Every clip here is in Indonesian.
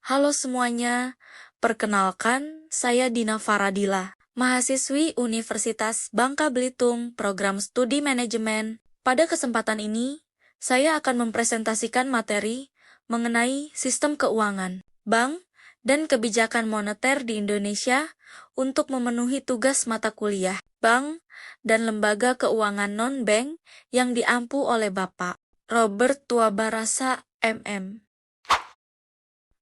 Halo semuanya, perkenalkan saya Dina Faradila, mahasiswi Universitas Bangka Belitung, program studi manajemen. Pada kesempatan ini, saya akan mempresentasikan materi mengenai sistem keuangan, bank, dan kebijakan moneter di Indonesia untuk memenuhi tugas mata kuliah bank dan lembaga keuangan non-bank yang diampu oleh Bapak Robert Tuabarasa, MM.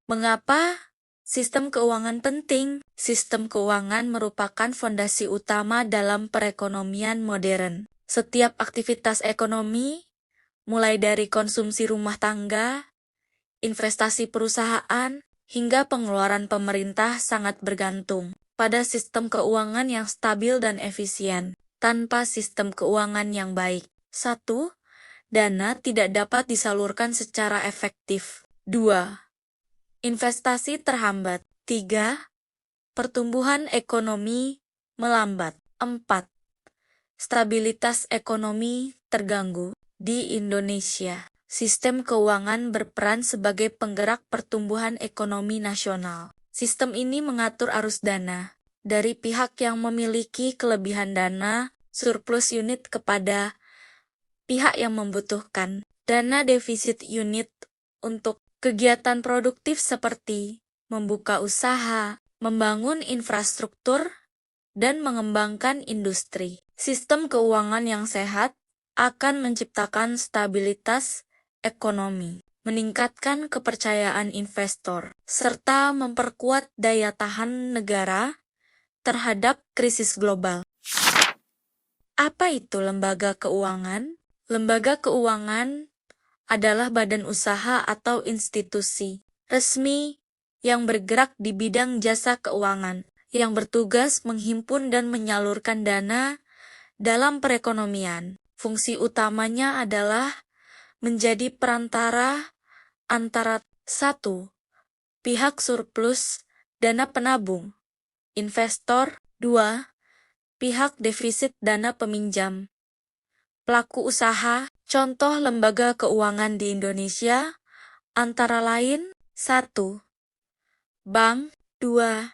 Mengapa sistem keuangan penting? Sistem keuangan merupakan fondasi utama dalam perekonomian modern. Setiap aktivitas ekonomi, mulai dari konsumsi rumah tangga, investasi perusahaan, hingga pengeluaran pemerintah sangat bergantung pada sistem keuangan yang stabil dan efisien. Tanpa sistem keuangan yang baik, 1. Dana tidak dapat disalurkan secara efektif. 2. Investasi terhambat. 3. Pertumbuhan ekonomi melambat. 4. Stabilitas ekonomi terganggu. Di Indonesia, sistem keuangan berperan sebagai penggerak pertumbuhan ekonomi nasional. Sistem ini mengatur arus dana dari pihak yang memiliki kelebihan dana, surplus unit, kepada pihak yang membutuhkan dana defisit unit untuk kegiatan produktif seperti membuka usaha, membangun infrastruktur, dan mengembangkan industri. Sistem keuangan yang sehat akan menciptakan stabilitas ekonomi, meningkatkan kepercayaan investor, serta memperkuat daya tahan negara terhadap krisis global. Apa itu lembaga keuangan? Lembaga keuangan adalah badan usaha atau institusi resmi yang bergerak di bidang jasa keuangan, yang bertugas menghimpun dan menyalurkan dana dalam perekonomian. Fungsi utamanya adalah menjadi perantara antara 1. Pihak surplus dana penabung, investor. 2. Pihak defisit dana peminjam, pelaku usaha. Contoh lembaga keuangan di Indonesia antara lain: 1. Bank. 2.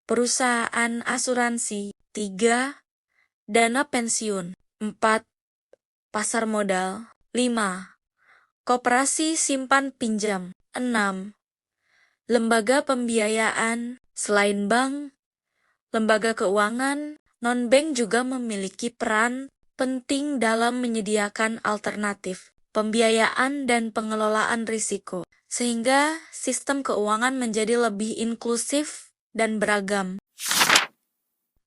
Perusahaan asuransi. 3. Dana pensiun. 4. Pasar modal. 5. Koperasi simpan pinjam. 6. Lembaga pembiayaan. Selain bank, lembaga keuangan non-bank juga memiliki peran penting dalam menyediakan alternatif pembiayaan dan pengelolaan risiko, sehingga sistem keuangan menjadi lebih inklusif dan beragam.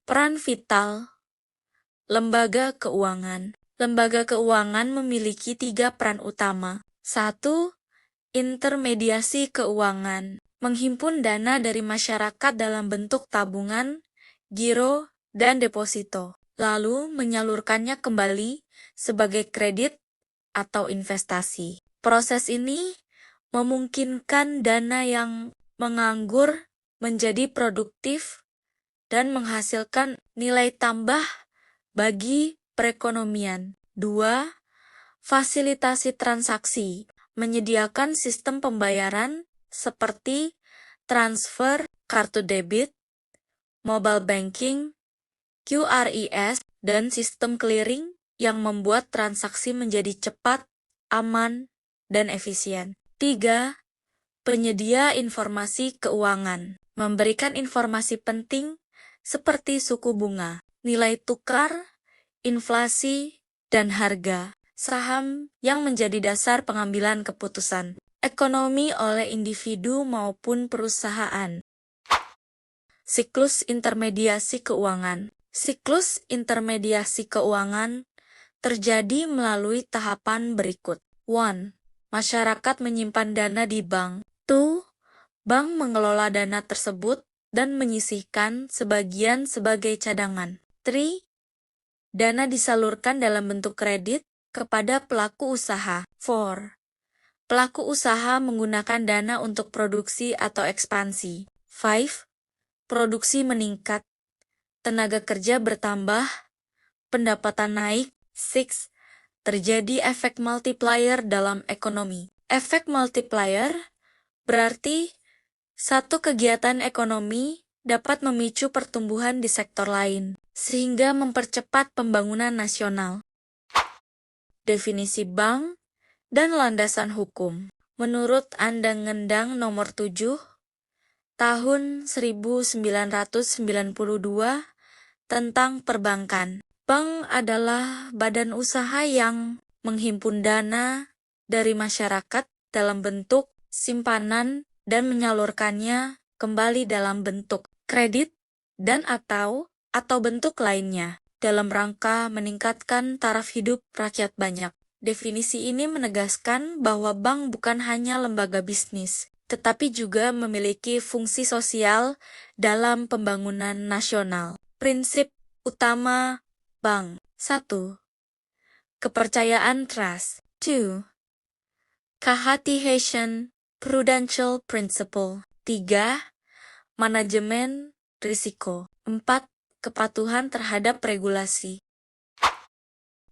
Peran vital lembaga keuangan. Lembaga keuangan memiliki 3 peran utama. 1. Intermediasi keuangan, menghimpun dana dari masyarakat dalam bentuk tabungan, giro, dan deposito, lalu menyalurkannya kembali sebagai kredit atau investasi. Proses ini memungkinkan dana yang menganggur menjadi produktif dan menghasilkan nilai tambah bagi perekonomian. 2. Fasilitasi transaksi, menyediakan sistem pembayaran seperti transfer, kartu debit, mobile banking, QRIS, dan sistem clearing yang membuat transaksi menjadi cepat, aman, dan efisien. 3. Penyedia informasi keuangan, memberikan informasi penting seperti suku bunga, nilai tukar, inflasi, dan harga saham yang menjadi dasar pengambilan keputusan ekonomi oleh individu maupun perusahaan. Siklus intermediasi keuangan. Siklus intermediasi keuangan terjadi melalui tahapan berikut. 1. Masyarakat menyimpan dana di bank. 2. Bank mengelola dana tersebut dan menyisihkan sebagian sebagai cadangan. 3. Dana disalurkan dalam bentuk kredit kepada pelaku usaha. 4. Pelaku usaha menggunakan dana untuk produksi atau ekspansi. 5. Produksi meningkat, tenaga kerja bertambah, pendapatan naik. 6. Terjadi efek multiplier dalam ekonomi. Efek multiplier berarti Satu kegiatan ekonomi dapat memicu pertumbuhan di sektor lain, sehingga mempercepat pembangunan nasional. Definisi bank dan landasan hukum. Menurut Undang-Undang Nomor 7 Tahun 1992 tentang perbankan, bank adalah badan usaha yang menghimpun dana dari masyarakat dalam bentuk simpanan dan menyalurkannya kembali dalam bentuk kredit dan atau bentuk lainnya dalam rangka meningkatkan taraf hidup rakyat banyak. Definisi ini menegaskan bahwa bank bukan hanya lembaga bisnis, tetapi juga memiliki fungsi sosial dalam pembangunan nasional. Prinsip utama bank. 1. Kepercayaan trust. 2. Kehati-hatian prudential principle. 3. Manajemen risiko. 4. Kepatuhan terhadap regulasi.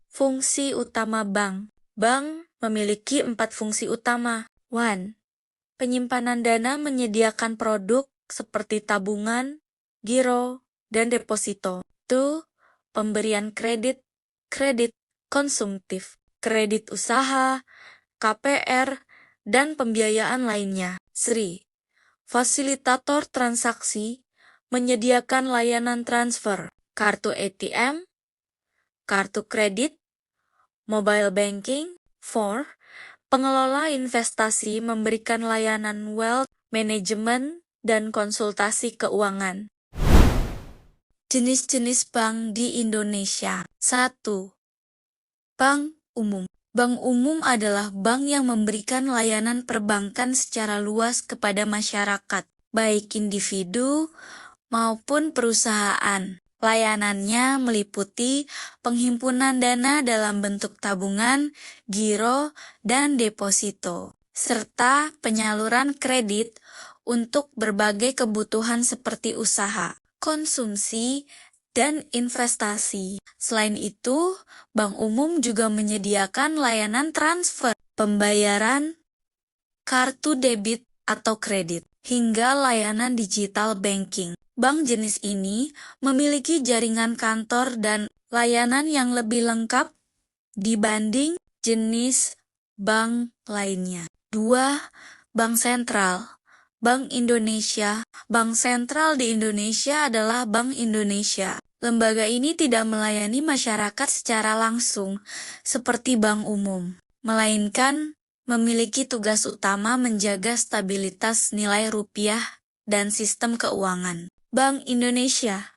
Fungsi utama bank. Bank memiliki 4 fungsi utama. 1. Penyimpanan dana menyediakan produk seperti tabungan, giro, dan deposito. 2. Pemberian kredit konsumtif, kredit usaha, KPR, dan pembiayaan lainnya. 3. Fasilitator transaksi menyediakan layanan transfer, kartu ATM, kartu kredit, mobile banking. 4. Pengelola investasi memberikan layanan wealth management dan konsultasi keuangan. Jenis-jenis bank di Indonesia. 1. Bank umum. Bank umum adalah bank yang memberikan layanan perbankan secara luas kepada masyarakat, baik individu maupun perusahaan. Layanannya meliputi penghimpunan dana dalam bentuk tabungan, giro, dan deposito, serta penyaluran kredit untuk berbagai kebutuhan seperti usaha, konsumsi, dan investasi. Selain itu, bank umum juga menyediakan layanan transfer, pembayaran, kartu debit atau kredit, hingga layanan digital banking. Bank jenis ini memiliki jaringan kantor dan layanan yang lebih lengkap dibanding jenis bank lainnya. 2. Bank sentral. Bank Indonesia. Bank sentral di Indonesia adalah Bank Indonesia. Lembaga ini tidak melayani masyarakat secara langsung seperti bank umum, melainkan memiliki tugas utama menjaga stabilitas nilai rupiah dan sistem keuangan. Bank Indonesia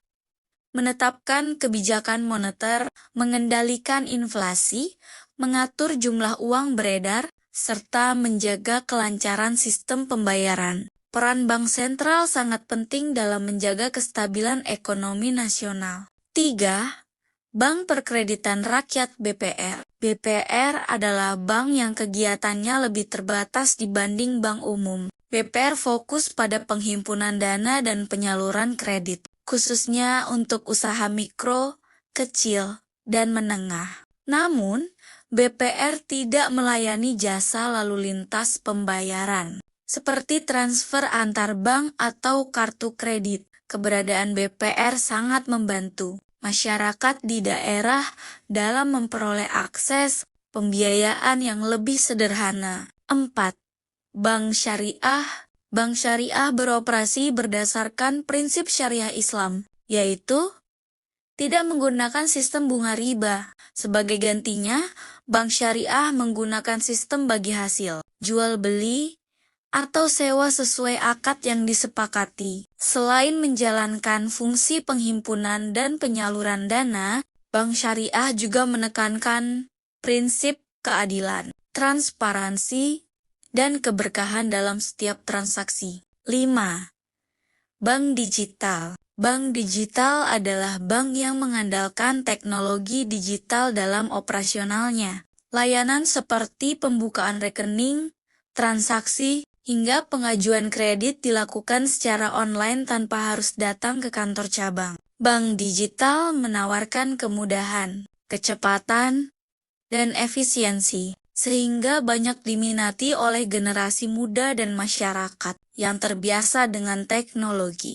menetapkan kebijakan moneter, mengendalikan inflasi, mengatur jumlah uang beredar, serta menjaga kelancaran sistem pembayaran. Peran bank sentral sangat penting dalam menjaga kestabilan ekonomi nasional. 3. Bank Perkreditan Rakyat (BPR). BPR adalah bank yang kegiatannya lebih terbatas dibanding bank umum. BPR fokus pada penghimpunan dana dan penyaluran kredit, khususnya untuk usaha mikro, kecil, dan menengah. Namun, BPR tidak melayani jasa lalu lintas pembayaran, seperti transfer antar bank atau kartu kredit. Keberadaan BPR sangat membantu masyarakat di daerah dalam memperoleh akses pembiayaan yang lebih sederhana. 4. Bank Syariah. Bank Syariah beroperasi berdasarkan prinsip syariah Islam, yaitu tidak menggunakan sistem bunga riba. Sebagai gantinya, bank syariah menggunakan sistem bagi hasil, jual beli, atau sewa sesuai akad yang disepakati. Selain menjalankan fungsi penghimpunan dan penyaluran dana, bank syariah juga menekankan prinsip keadilan, transparansi, dan keberkahan dalam setiap transaksi. 5. Bank digital. Bank digital adalah bank yang mengandalkan teknologi digital dalam operasionalnya. Layanan seperti pembukaan rekening, transaksi, hingga pengajuan kredit dilakukan secara online tanpa harus datang ke kantor cabang. Bank digital menawarkan kemudahan, kecepatan, dan efisiensi, sehingga banyak diminati oleh generasi muda dan masyarakat yang terbiasa dengan teknologi.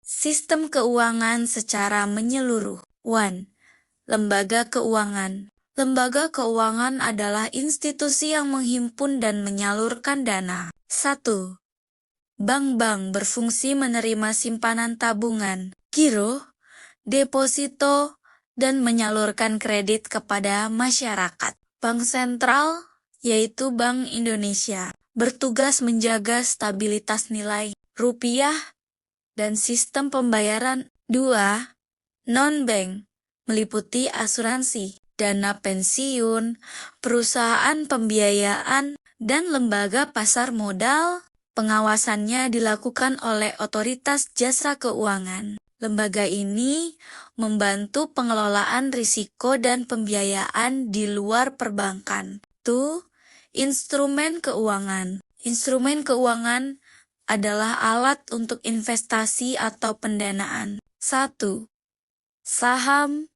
Sistem keuangan secara menyeluruh. 1. Lembaga keuangan. Lembaga keuangan adalah institusi yang menghimpun dan menyalurkan dana. 1. Bank-bank berfungsi menerima simpanan tabungan, giro, deposito, dan menyalurkan kredit kepada masyarakat. Bank sentral, yaitu Bank Indonesia, bertugas menjaga stabilitas nilai rupiah dan sistem pembayaran. 2. Non-bank, meliputi asuransi, dana pensiun, perusahaan pembiayaan, dan lembaga pasar modal. Pengawasannya dilakukan oleh Otoritas Jasa Keuangan. Lembaga ini membantu pengelolaan risiko dan pembiayaan di luar perbankan. 2. Instrumen keuangan. Instrumen keuangan adalah alat untuk investasi atau pendanaan. 1. Saham,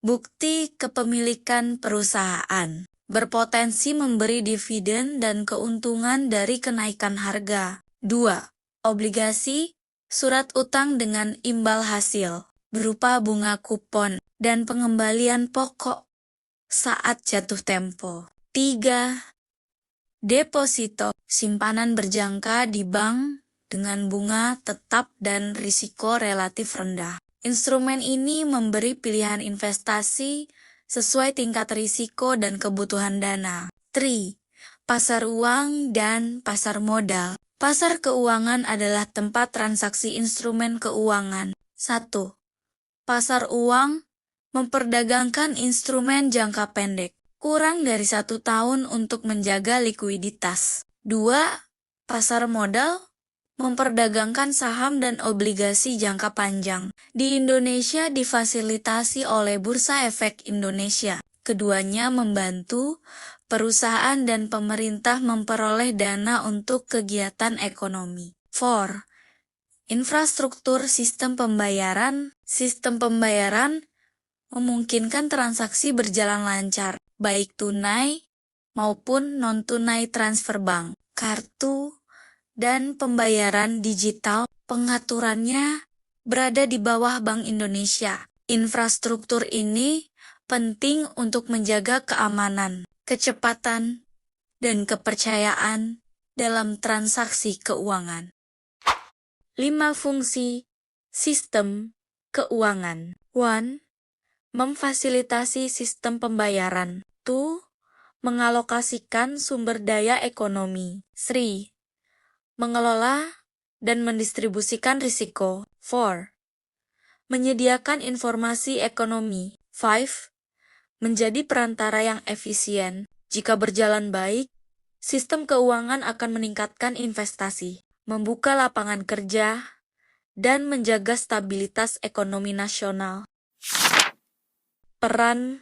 bukti kepemilikan perusahaan, berpotensi memberi dividen dan keuntungan dari kenaikan harga. 2. Obligasi, surat utang dengan imbal hasil, berupa bunga kupon dan pengembalian pokok saat jatuh tempo. 3. Deposito, simpanan berjangka di bank dengan bunga tetap dan risiko relatif rendah. Instrumen ini memberi pilihan investasi sesuai tingkat risiko dan kebutuhan dana. 3. Pasar uang dan pasar modal. Pasar keuangan adalah tempat transaksi instrumen keuangan. 1. Pasar uang memperdagangkan instrumen jangka pendek, kurang dari 1 tahun untuk menjaga likuiditas. 2. Pasar modal memperdagangkan saham dan obligasi jangka panjang. Di Indonesia difasilitasi oleh Bursa Efek Indonesia. Keduanya membantu perusahaan dan pemerintah memperoleh dana untuk kegiatan ekonomi. 4. Infrastruktur sistem pembayaran. Sistem pembayaran memungkinkan transaksi berjalan lancar, baik tunai maupun non-tunai transfer bank, kartu, dan pembayaran digital. Pengaturannya berada di bawah Bank Indonesia. Infrastruktur ini penting untuk menjaga keamanan, kecepatan, dan kepercayaan dalam transaksi keuangan. 5 fungsi sistem keuangan. 1. Memfasilitasi sistem pembayaran. 2. Mengalokasikan sumber daya ekonomi. 3. Mengelola dan mendistribusikan risiko. 4. Menyediakan informasi ekonomi. 5. Menjadi perantara yang efisien. Jika berjalan baik, sistem keuangan akan meningkatkan investasi, membuka lapangan kerja, dan menjaga stabilitas ekonomi nasional. Peran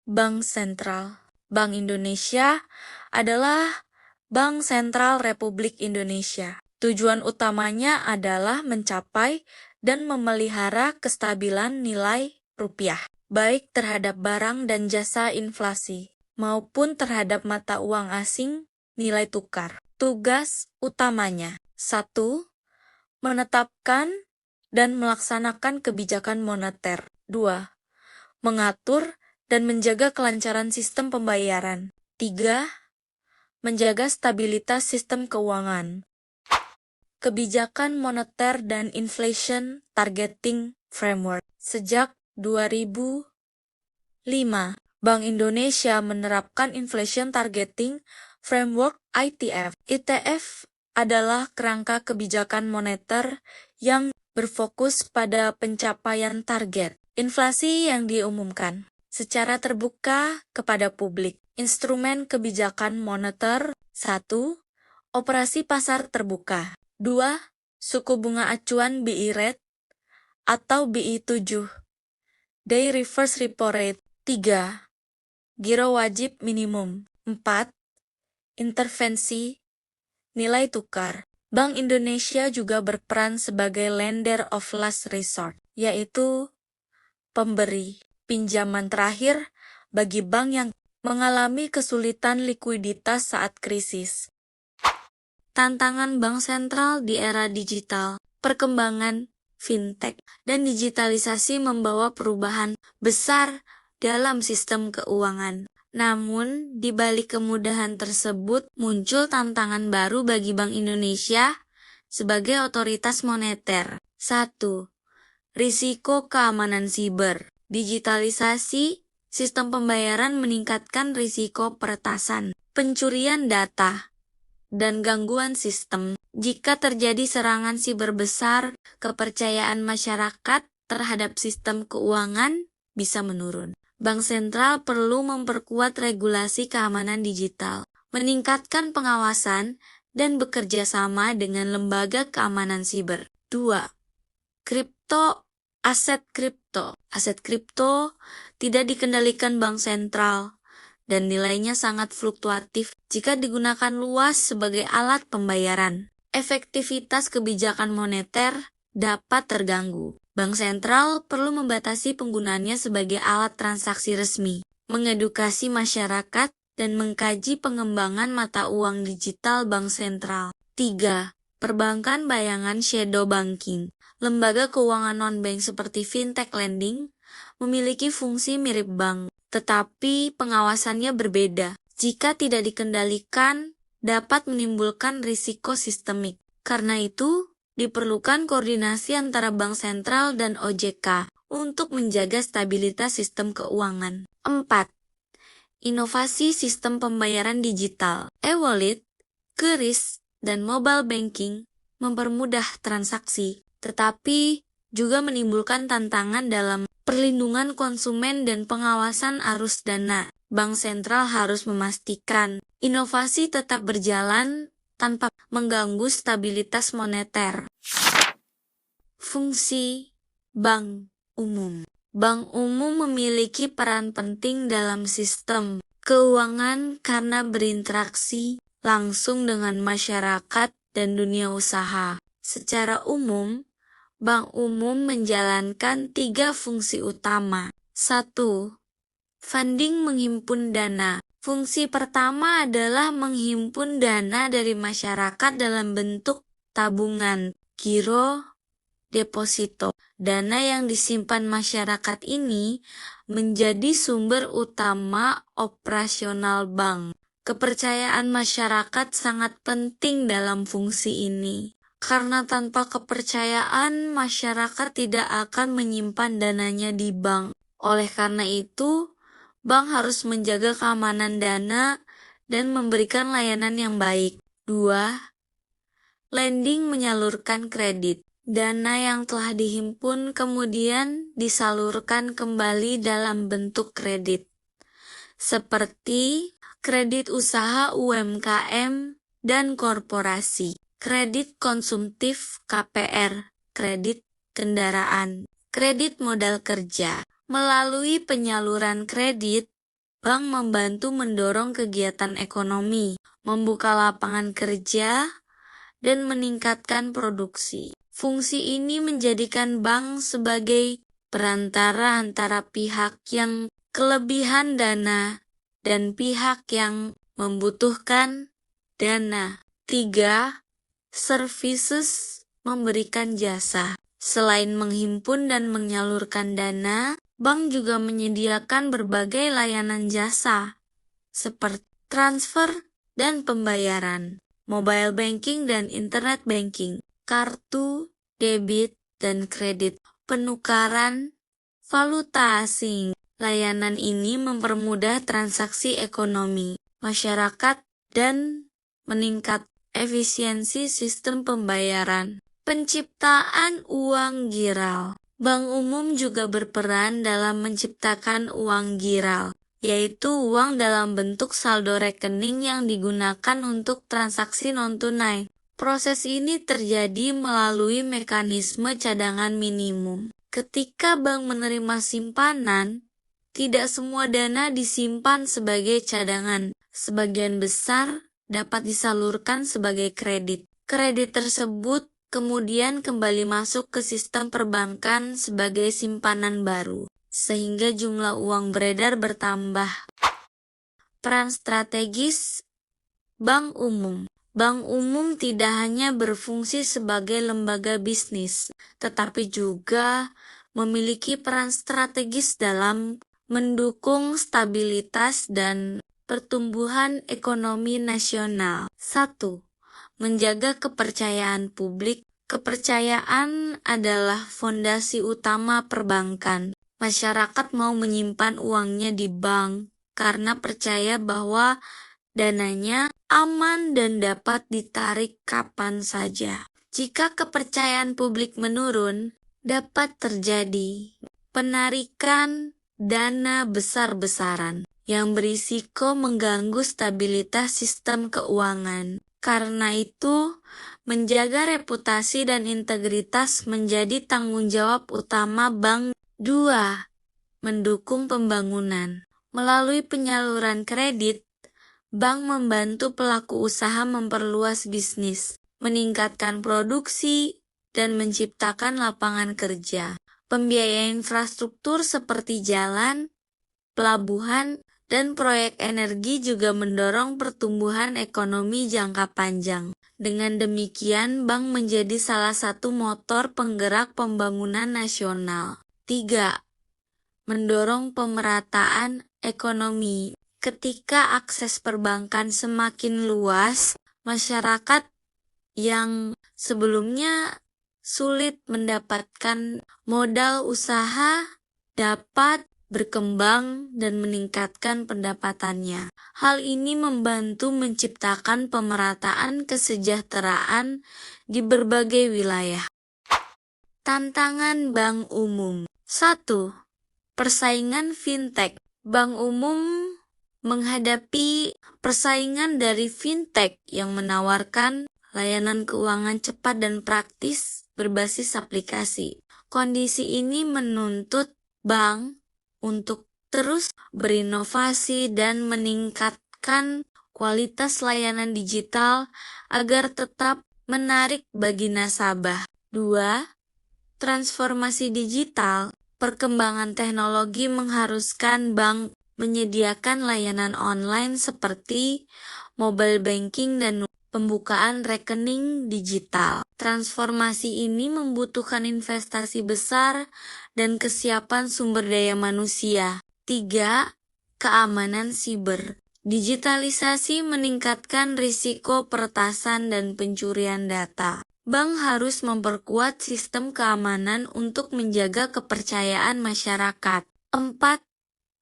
Bank Sentral. Bank Indonesia adalah Bank Sentral Republik Indonesia. Tujuan utamanya adalah mencapai dan memelihara kestabilan nilai rupiah, baik terhadap barang dan jasa inflasi, maupun terhadap mata uang asing nilai tukar. Tugas utamanya: 1. Menetapkan dan melaksanakan kebijakan moneter. 2. Mengatur dan menjaga kelancaran sistem pembayaran. 3. Menjaga stabilitas sistem keuangan. Kebijakan moneter dan inflation targeting framework. Sejak 2005, Bank Indonesia menerapkan inflation targeting framework (ITF). ITF adalah kerangka kebijakan moneter yang berfokus pada pencapaian target inflasi yang diumumkan secara terbuka kepada publik. Instrumen kebijakan moneter. 1. Operasi pasar terbuka. 2. Suku bunga acuan BI rate atau BI 7. Day reverse repo rate. 3. Giro wajib minimum. 4. Intervensi nilai tukar. Bank Indonesia juga berperan sebagai lender of last resort, yaitu pemberi pinjaman terakhir bagi bank yang mengalami kesulitan likuiditas saat krisis. Tantangan bank sentral di era digital, perkembangan fintech, dan digitalisasi membawa perubahan besar dalam sistem keuangan. Namun, di balik kemudahan tersebut, muncul tantangan baru bagi Bank Indonesia sebagai otoritas moneter. 1. Risiko keamanan siber. Digitalisasi sistem pembayaran meningkatkan risiko peretasan, pencurian data, dan gangguan sistem. Jika terjadi serangan siber besar, kepercayaan masyarakat terhadap sistem keuangan bisa menurun. Bank sentral perlu memperkuat regulasi keamanan digital, meningkatkan pengawasan, dan bekerja sama dengan lembaga keamanan siber. 2. Kripto, aset kripto. Aset kripto tidak dikendalikan bank sentral dan nilainya sangat fluktuatif jika digunakan luas sebagai alat pembayaran. Efektivitas kebijakan moneter dapat terganggu. Bank sentral perlu membatasi penggunaannya sebagai alat transaksi resmi, mengedukasi masyarakat, dan mengkaji pengembangan mata uang digital bank sentral. 3. Perbankan bayangan shadow banking. Lembaga keuangan non-bank seperti fintech lending memiliki fungsi mirip bank, tetapi pengawasannya berbeda. Jika tidak dikendalikan, dapat menimbulkan risiko sistemik. Karena itu, diperlukan koordinasi antara bank sentral dan OJK untuk menjaga stabilitas sistem keuangan. 4. Inovasi sistem pembayaran digital. E-wallet, QRIS, dan mobile banking mempermudah transaksi, tetapi juga menimbulkan tantangan dalam perlindungan konsumen dan pengawasan arus dana. Bank sentral harus memastikan inovasi tetap berjalan tanpa mengganggu stabilitas moneter. Fungsi bank umum. Bank umum memiliki peran penting dalam sistem keuangan karena berinteraksi langsung dengan masyarakat dan dunia usaha. Secara umum, bank umum menjalankan 3 fungsi utama. 1. Funding menghimpun dana. Fungsi pertama adalah menghimpun dana dari masyarakat dalam bentuk tabungan, giro, deposito. Dana yang disimpan masyarakat ini menjadi sumber utama operasional bank. Kepercayaan masyarakat sangat penting dalam fungsi ini. Karena tanpa kepercayaan, masyarakat tidak akan menyimpan dananya di bank. Oleh karena itu, bank harus menjaga keamanan dana dan memberikan layanan yang baik. 2. Lending menyalurkan kredit. Dana yang telah dihimpun kemudian disalurkan kembali dalam bentuk kredit, seperti kredit usaha UMKM dan korporasi, kredit konsumtif KPR, kredit kendaraan, kredit modal kerja. Melalui penyaluran kredit, bank membantu mendorong kegiatan ekonomi, membuka lapangan kerja, dan meningkatkan produksi. Fungsi ini menjadikan bank sebagai perantara antara pihak yang kelebihan dana dan pihak yang membutuhkan dana. 3. Services memberikan jasa. Selain menghimpun dan menyalurkan dana, bank juga menyediakan berbagai layanan jasa, seperti transfer dan pembayaran, mobile banking dan internet banking, kartu, debit, dan kredit, penukaran valuta asing. Layanan ini mempermudah transaksi ekonomi masyarakat dan meningkat efisiensi sistem pembayaran. Penciptaan uang giral. Bank umum juga berperan dalam menciptakan uang giral, yaitu uang dalam bentuk saldo rekening yang digunakan untuk transaksi non-tunai. Proses ini terjadi melalui mekanisme cadangan minimum. Ketika bank menerima simpanan, tidak semua dana disimpan sebagai cadangan. Sebagian besar dapat disalurkan sebagai kredit. Kredit tersebut kemudian kembali masuk ke sistem perbankan sebagai simpanan baru, sehingga jumlah uang beredar bertambah. Peran strategis bank umum. Bank umum tidak hanya berfungsi sebagai lembaga bisnis, tetapi juga memiliki peran strategis dalam mendukung stabilitas dan pertumbuhan ekonomi nasional. 1. Menjaga kepercayaan publik. Kepercayaan adalah fondasi utama perbankan. Masyarakat mau menyimpan uangnya di bank karena percaya bahwa dananya aman dan dapat ditarik kapan saja. Jika kepercayaan publik menurun, dapat terjadi penarikan dana besar-besaran yang berisiko mengganggu stabilitas sistem keuangan. Karena itu, menjaga reputasi dan integritas menjadi tanggung jawab utama bank. 2. Mendukung pembangunan. Melalui penyaluran kredit, bank membantu pelaku usaha memperluas bisnis, meningkatkan produksi, dan menciptakan lapangan kerja. Pembiayaan infrastruktur seperti jalan, pelabuhan, dan proyek energi juga mendorong pertumbuhan ekonomi jangka panjang. Dengan demikian, bank menjadi salah satu motor penggerak pembangunan nasional. 3. Mendorong pemerataan ekonomi. Ketika akses perbankan semakin luas, masyarakat yang sebelumnya sulit mendapatkan modal usaha dapat berkembang dan meningkatkan pendapatannya. Hal ini membantu menciptakan pemerataan kesejahteraan di berbagai wilayah. Tantangan bank umum. 1. Persaingan fintech. Bank umum menghadapi persaingan dari fintech yang menawarkan layanan keuangan cepat dan praktis berbasis aplikasi. Kondisi ini menuntut bank untuk terus berinovasi dan meningkatkan kualitas layanan digital agar tetap menarik bagi nasabah. 2. Transformasi digital. Perkembangan teknologi mengharuskan bank menyediakan layanan online seperti mobile banking dan pembukaan rekening digital. Transformasi ini membutuhkan investasi besar dan kesiapan sumber daya manusia. 3. Keamanan siber. Digitalisasi meningkatkan risiko peretasan dan pencurian data. Bank harus memperkuat sistem keamanan untuk menjaga kepercayaan masyarakat. 4.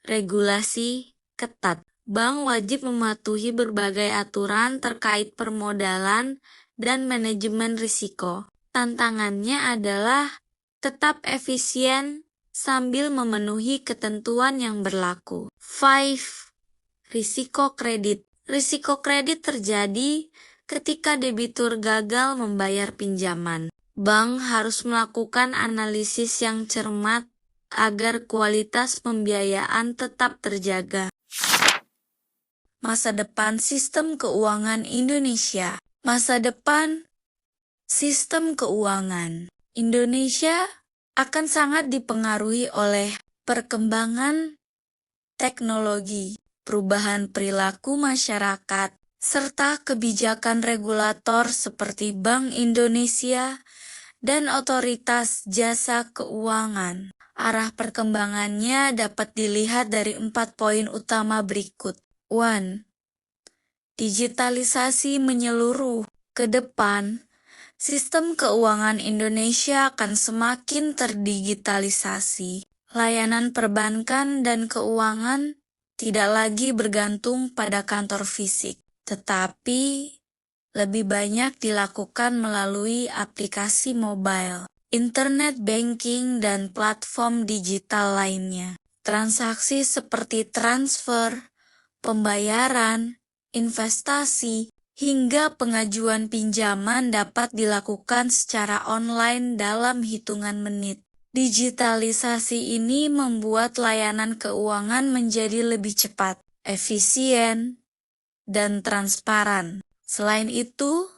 Regulasi ketat. Bank wajib mematuhi berbagai aturan terkait permodalan dan manajemen risiko. Tantangannya adalah tetap efisien sambil memenuhi ketentuan yang berlaku. 5. Risiko kredit. Risiko kredit terjadi ketika debitur gagal membayar pinjaman. Bank harus melakukan analisis yang cermat agar kualitas pembiayaan tetap terjaga. Masa depan sistem keuangan Indonesia. Masa depan sistem keuangan Indonesia akan sangat dipengaruhi oleh perkembangan teknologi, perubahan perilaku masyarakat, serta kebijakan regulator seperti Bank Indonesia dan Otoritas Jasa Keuangan. Arah perkembangannya dapat dilihat dari 4 poin utama berikut. 1. Digitalisasi menyeluruh. Ke depan, sistem keuangan Indonesia akan semakin terdigitalisasi. Layanan perbankan dan keuangan tidak lagi bergantung pada kantor fisik, tetapi lebih banyak dilakukan melalui aplikasi mobile, internet banking, dan platform digital lainnya. Transaksi seperti transfer, pembayaran, investasi, hingga pengajuan pinjaman dapat dilakukan secara online dalam hitungan menit. Digitalisasi ini membuat layanan keuangan menjadi lebih cepat, efisien, dan transparan. Selain itu,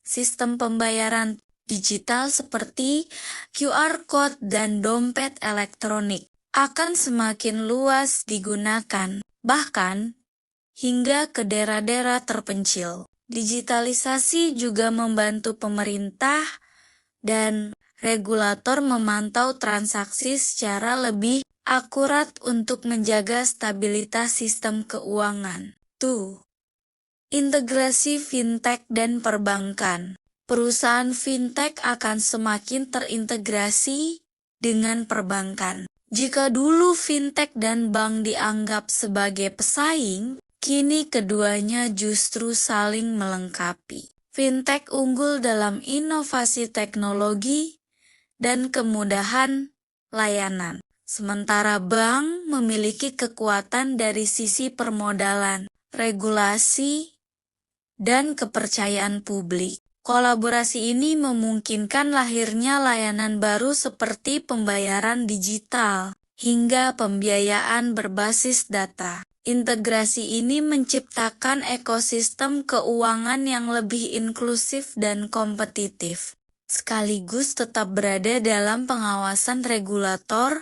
sistem pembayaran digital seperti QR Code dan dompet elektronik akan semakin luas digunakan. Bahkan, hingga ke daerah-daerah terpencil. Digitalisasi juga membantu pemerintah dan regulator memantau transaksi secara lebih akurat untuk menjaga stabilitas sistem keuangan. 2. Integrasi fintech dan perbankan. Perusahaan fintech akan semakin terintegrasi dengan perbankan. Jika dulu fintech dan bank dianggap sebagai pesaing, kini keduanya justru saling melengkapi. Fintech unggul dalam inovasi teknologi dan kemudahan layanan, sementara bank memiliki kekuatan dari sisi permodalan, regulasi, dan kepercayaan publik. Kolaborasi ini memungkinkan lahirnya layanan baru seperti pembayaran digital hingga pembiayaan berbasis data. Integrasi ini menciptakan ekosistem keuangan yang lebih inklusif dan kompetitif, sekaligus tetap berada dalam pengawasan regulator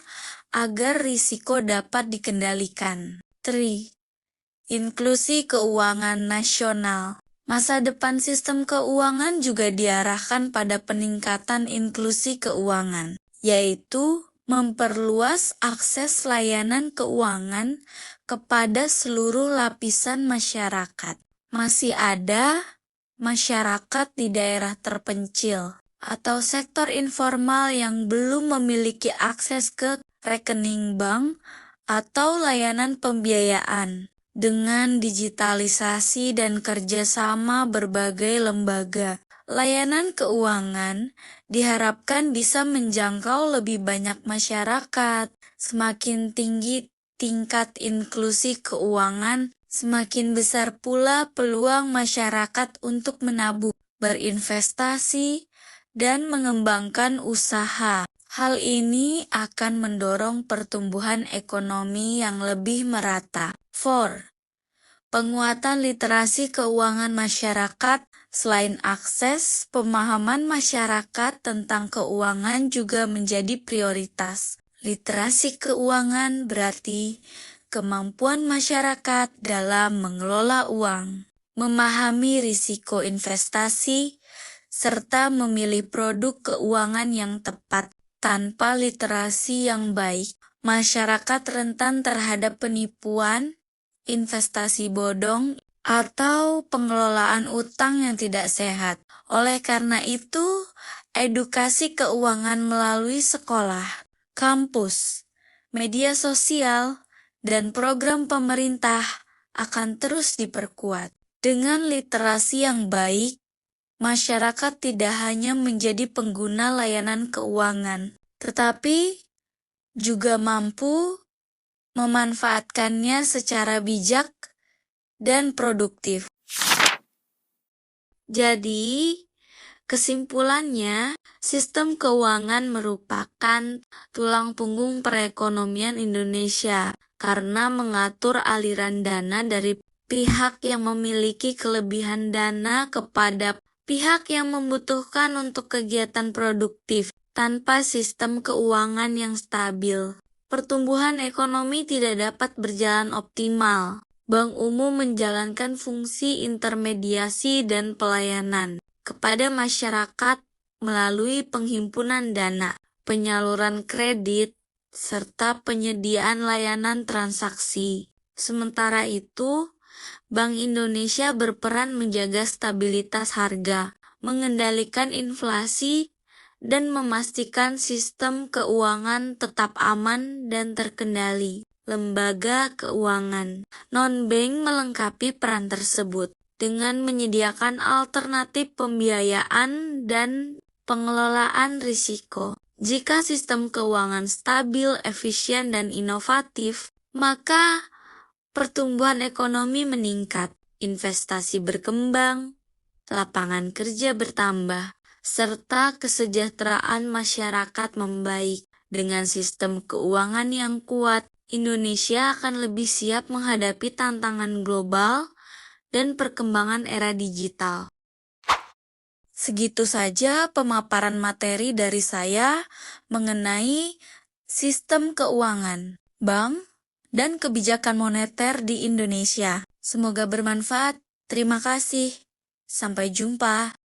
agar risiko dapat dikendalikan. 3. Inklusi keuangan nasional. Masa depan sistem keuangan juga diarahkan pada peningkatan inklusi keuangan, yaitu memperluas akses layanan keuangan kepada seluruh lapisan masyarakat. Masih ada masyarakat di daerah terpencil atau sektor informal yang belum memiliki akses ke rekening bank atau layanan pembiayaan. Dengan digitalisasi dan kerjasama berbagai lembaga, layanan keuangan diharapkan bisa menjangkau lebih banyak masyarakat. Semakin tinggi tingkat inklusi keuangan, semakin besar pula peluang masyarakat untuk menabung, berinvestasi, dan mengembangkan usaha. Hal ini akan mendorong pertumbuhan ekonomi yang lebih merata. 4. Penguatan literasi keuangan masyarakat. Selain akses, pemahaman masyarakat tentang keuangan juga menjadi prioritas. Literasi keuangan berarti kemampuan masyarakat dalam mengelola uang, memahami risiko investasi, serta memilih produk keuangan yang tepat. Tanpa literasi yang baik, masyarakat rentan terhadap penipuan, investasi bodong, atau pengelolaan utang yang tidak sehat. Oleh karena itu, edukasi keuangan melalui sekolah, kampus, media sosial, dan program pemerintah akan terus diperkuat. Dengan literasi yang baik, masyarakat tidak hanya menjadi pengguna layanan keuangan, tetapi juga mampu memanfaatkannya secara bijak dan produktif. Jadi, kesimpulannya, sistem keuangan merupakan tulang punggung perekonomian Indonesia karena mengatur aliran dana dari pihak yang memiliki kelebihan dana kepada pihak yang membutuhkan untuk kegiatan produktif. Tanpa sistem keuangan yang stabil, pertumbuhan ekonomi tidak dapat berjalan optimal. Bank umum menjalankan fungsi intermediasi dan pelayanan kepada masyarakat melalui penghimpunan dana, penyaluran kredit, serta penyediaan layanan transaksi. Sementara itu, Bank Indonesia berperan menjaga stabilitas harga, mengendalikan inflasi, dan memastikan sistem keuangan tetap aman dan terkendali. Lembaga keuangan non-bank melengkapi peran tersebut dengan menyediakan alternatif pembiayaan dan pengelolaan risiko. Jika sistem keuangan stabil, efisien, dan inovatif, maka pertumbuhan ekonomi meningkat, investasi berkembang, lapangan kerja bertambah, serta kesejahteraan masyarakat membaik. Dengan sistem keuangan yang kuat, Indonesia akan lebih siap menghadapi tantangan global dan perkembangan era digital. Segitu saja pemaparan materi dari saya mengenai sistem keuangan, bank, dan kebijakan moneter di Indonesia. Semoga bermanfaat. Terima kasih. Sampai jumpa.